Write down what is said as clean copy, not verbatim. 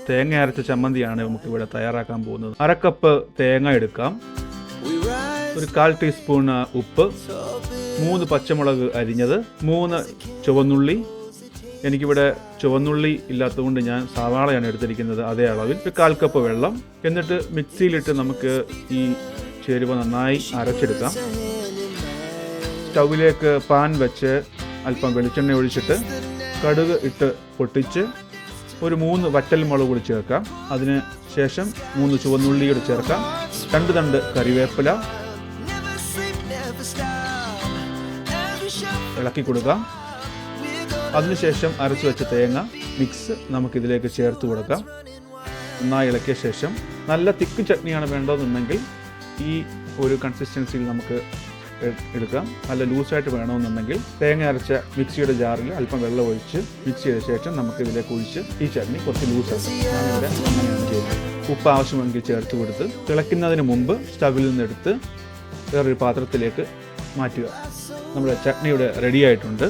തേങ്ങ അരച്ച ചമ്മന്തിയാണ് നമുക്ക് ഇവിടെ തയ്യാറാക്കാൻ പോകുന്നത്. 1/2 കപ്പ് തേങ്ങ എടുക്കാം, ഒരു 1/4 ടീസ്പൂൺ ഉപ്പ്, 3 പച്ചമുളക് അരിഞ്ഞത്, 3 ചുവന്നുള്ളി. എനിക്കിവിടെ ചുവന്നുള്ളി ഇല്ലാത്തതുകൊണ്ട് ഞാൻ സവാളയാണ് എടുത്തിരിക്കുന്നത്, അതേ അളവിൽ. ഒരു 1/4 കപ്പ് വെള്ളം. എന്നിട്ട് മിക്സിയിലിട്ട് നമുക്ക് ഈ ചേരുവ നന്നായി അരച്ചെടുക്കാം. സ്റ്റൗവിലേക്ക് പാൻ വെച്ച് അല്പം വെളിച്ചെണ്ണ ഒഴിച്ചിട്ട് കടുക് ഇട്ട് പൊട്ടിച്ച് ഒരു 3 വറ്റൽമുളക് കൂടി ചേർക്കാം. അതിന് ശേഷം 3 ചുവന്നുള്ളി കൂടി ചേർക്കാം, 2 തണ്ട് കറിവേപ്പില, ഇളക്കി കൊടുക്കാം. അതിനുശേഷം അരച്ചു വെച്ച തേങ്ങ മിക്സ് നമുക്കിതിലേക്ക് ചേർത്ത് കൊടുക്കാം. നന്നായി ഇളക്കിയ ശേഷം, നല്ല തിക്ക് ചട്നിയാണ് വേണ്ടതെന്നുണ്ടെങ്കിൽ ഈ ഒരു കൺസിസ്റ്റൻസിയിൽ നമുക്ക് എടുക്കാം. നല്ല ലൂസായിട്ട് വേണമെന്നുണ്ടെങ്കിൽ തേങ്ങ അരച്ച മിക്സിയുടെ ജാറിൽ അല്പം വെള്ളം ഒഴിച്ച് മിക്സ് ചെയ്ത ശേഷം നമുക്ക് ഇതിലേക്ക് ഒഴിച്ച് ഈ ചട്നി കുറച്ച് ലൂസാക്കാം. ഞാനിവിടെ അങ്ങനെയാണ് ചെയ്യുന്നത്. ഉപ്പ് ആവശ്യമെങ്കിൽ ചേർത്ത് കൊടുത്ത് തിളയ്ക്കുന്നതിന് മുമ്പ് സ്റ്റവിൽ നിന്നെടുത്ത് വേറൊരു പാത്രത്തിലേക്ക് മാറ്റുക. നമ്മുടെ ചട്നി ഇവിടെ റെഡി ആയിട്ടുണ്ട്.